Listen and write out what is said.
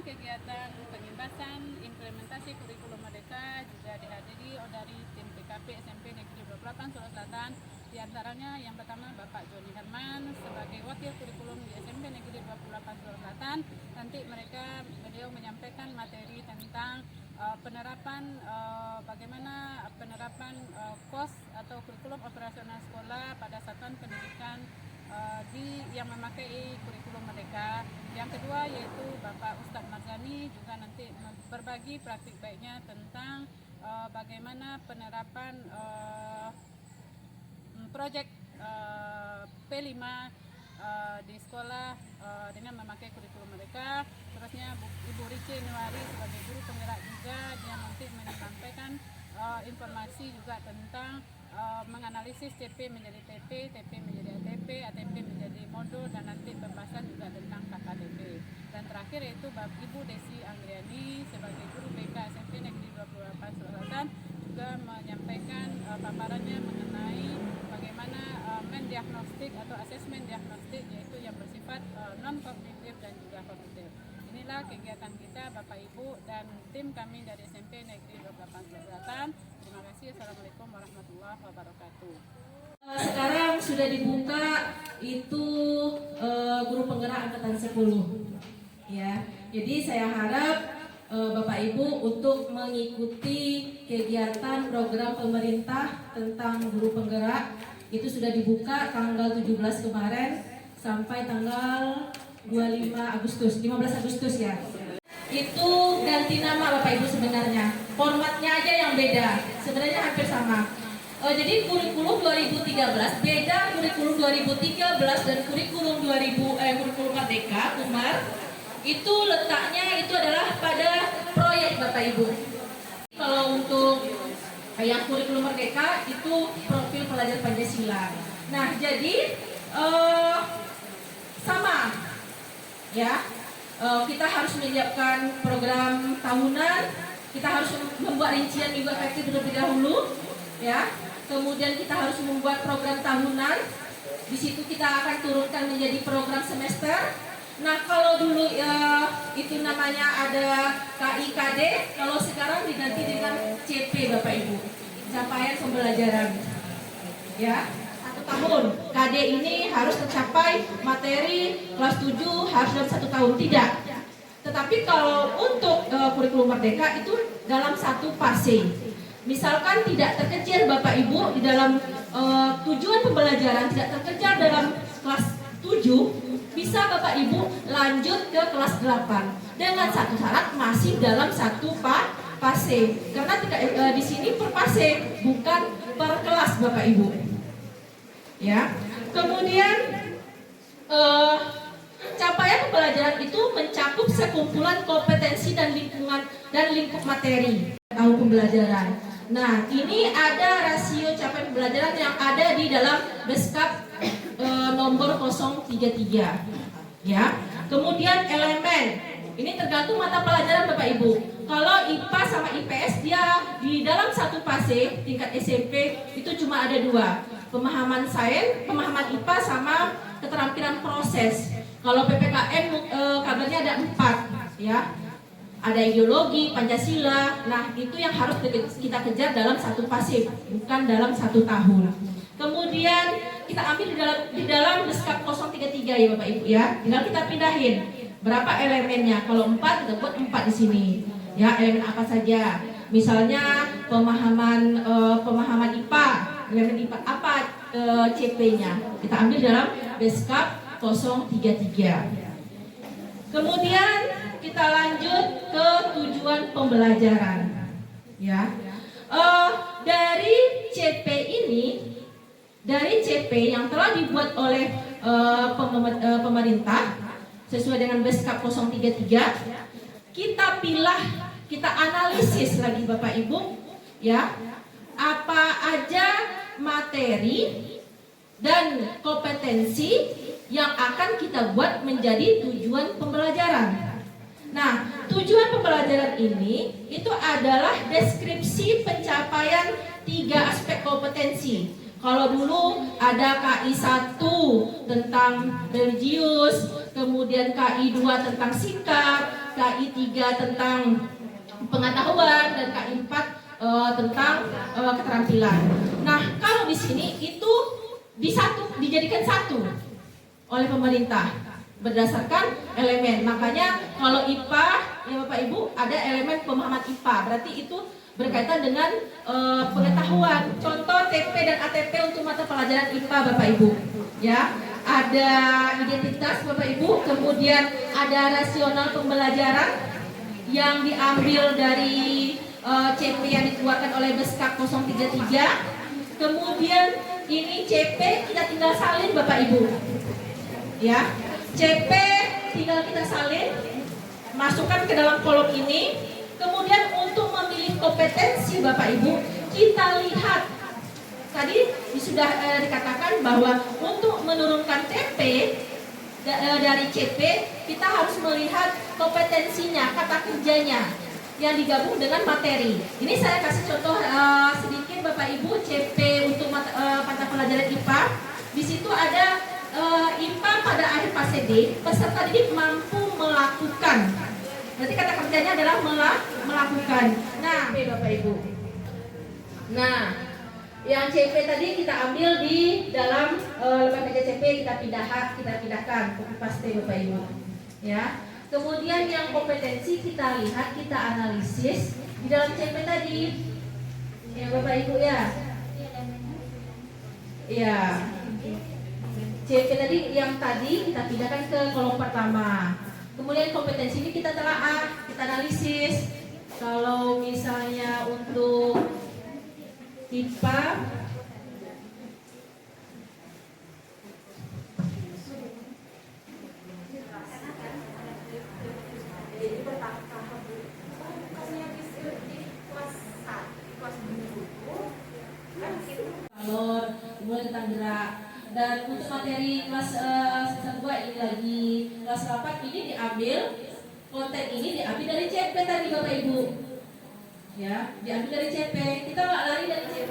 Rangkaian kegiatan pengimbasan implementasi kurikulum Merdeka juga dihadiri dari tim PKP SMP Negeri 28 Solo Selatan. Di antaranya yang pertama Bapak Joni Herman sebagai wakil kurikulum di SMP Negeri 28 Solo Selatan. Nanti beliau menyampaikan materi tentang penerapan bagaimana penerapan KOS atau kurikulum operasional sekolah pada satuan pendidikan yang memakai kurikulum Merdeka. Yang kedua yaitu Bapak Ustadz Marzani juga nanti berbagi praktik baiknya tentang bagaimana penerapan proyek P5 di sekolah dengan memakai kurikulum Merdeka. Terusnya Ibu Rike Nuari sebagai guru penggerak juga, dia nanti menyampaikan informasi juga tentang menganalisis CP menjadi TP, TP menjadi ATP, ATP menjadi modul, dan nanti pembahasan juga tentang KKTP. Dan terakhir yaitu Ibu Desi Anggriani sebagai guru BK SMP Negeri 28 Selatan juga menyampaikan paparannya mengenai bagaimana mendiagnostik atau asesmen diagnostik, yaitu yang bersifat non-kognitif dan juga kognitif. Inilah kegiatan kita Bapak Ibu dan tim kami dari SMP Negeri 28 Selatan. Terima kasih. Assalamualaikum warahmatullahi wabarakatuh. Sekarang sudah dibuka itu guru penggerak angkatan 10. Ya. Jadi saya harap Bapak Ibu untuk mengikuti kegiatan program pemerintah tentang guru penggerak itu sudah dibuka tanggal 17 kemarin sampai tanggal 15 Agustus ya. Itu ganti nama Bapak Ibu sebenarnya. Formatnya aja yang beda. Sebenarnya hampir sama. Jadi kurikulum 2013 beda kurikulum 2013 dan kurikulum kurikulum Merdeka Umar itu letaknya itu adalah pada proyek Bapak Ibu. Kalau untuk yang kurikulum Merdeka itu profil pelajar Pancasila. Nah, jadi sama ya. Kita harus menyiapkan program tahunan, kita harus membuat rincian minggu efektif terlebih dahulu ya. Kemudian kita harus membuat program tahunan. Di situ kita akan turunkan menjadi program semester. Nah, kalau dulu itu namanya ada KIKD, kalau sekarang diganti dengan CP Bapak Ibu, capaian pembelajaran. Ya, 1 tahun. KD ini harus tercapai materi kelas 7 harus dalam 1 tahun, tidak. Tetapi kalau untuk kurikulum Merdeka itu dalam 1 fase. Misalkan tidak terkejar Bapak Ibu di dalam tujuan pembelajaran, tidak terkejar dalam kelas 7, bisa Bapak Ibu lanjut ke kelas 8 dengan satu syarat masih dalam 1 fase. Karena tidak di sini per fase, bukan per kelas Bapak Ibu. Ya. Kemudian capaian pembelajaran itu mencakup sekumpulan kompetensi dan lingkup materi tahun pembelajaran. Nah, ini ada rasio capaian pembelajaran yang ada di dalam Beskap nomor 033. Ya. Kemudian elemen. Ini tergantung mata pelajaran Bapak Ibu. Kalau IPA sama IPS dia di dalam 1 fase tingkat SMP itu cuma ada 2. Pemahaman sains, pemahaman IPA sama keterampilan proses. Kalau PPKN kabarnya ada 4 ya. Ada ideologi, Pancasila. Nah, itu yang harus kita kejar dalam 1 fase, bukan dalam 1 tahun. Kemudian kita ambil di dalam Beskap 033 ya Bapak Ibu ya. Tinggal kita pindahin berapa elemennya. Kalau 4 kita buat 4 di sini. Ya, elemen apa saja? Misalnya pemahaman IPA. Elemen IPA apa CP-nya? Kita ambil dalam Beskap 033. Kemudian kita lanjut ke tujuan pembelajaran. Ya, dari CP yang telah dibuat oleh pemerintah sesuai dengan Beskap 033, kita kita analisis lagi Bapak Ibu, ya, apa aja materi dan kompetensi yang akan kita buat menjadi tujuan pembelajaran. Nah, tujuan pembelajaran ini itu adalah deskripsi pencapaian 3 aspek kompetensi. Kalau dulu ada KI 1 tentang religius, kemudian KI 2 tentang sikap, KI 3 tentang pengetahuan dan KI 4 tentang keterampilan. Nah, kalau di sini itu dijadikan satu oleh pemerintah berdasarkan elemen. Makanya kalau IPA ya Bapak Ibu ada elemen pemahaman IPA, berarti itu berkaitan dengan pengetahuan. Contoh TP dan ATP untuk mata pelajaran IPA Bapak Ibu. Ya, ada identitas Bapak Ibu, kemudian ada rasional pembelajaran yang diambil dari CP yang dikeluarkan oleh Beskap 033. Kemudian ini CP kita tinggal salin Bapak Ibu. Ya, CP tinggal kita salin, masukkan ke dalam kolom ini. Kemudian untuk memilih kompetensi Bapak Ibu, kita lihat tadi sudah dikatakan bahwa untuk menurunkan TP dari CP kita harus melihat kompetensinya, kata kerjanya yang digabung dengan materi. Ini saya kasih contoh sedikit Bapak Ibu, CP untuk mata pelajaran IPA. Di situ ada IPA pada akhir fase D, peserta didik mampu melakukan. Berarti kata kerjanya adalah melakukan. Nah, Bapak Ibu. Nah, yang CP tadi kita ambil di dalam lembar kerja CP, kita pindahkan, copy paste Bapak Ibu. Ya. Kemudian yang kompetensi kita lihat, kita analisis di dalam CP tadi. Ya Bapak Ibu ya. Ya. CP tadi yang tadi kita pindahkan ke kolom pertama. Kemudian kompetensi ini kita telaah, kita analisis. Kalau misalnya untuk IPA mulai tentang gerak. Dan untuk materi kelas 1-2 ini lagi, kelas 8 ini diambil, konten ini diambil dari CP tadi Bapak Ibu. Ya, diambil dari CP. Kita nggak lari dari CP.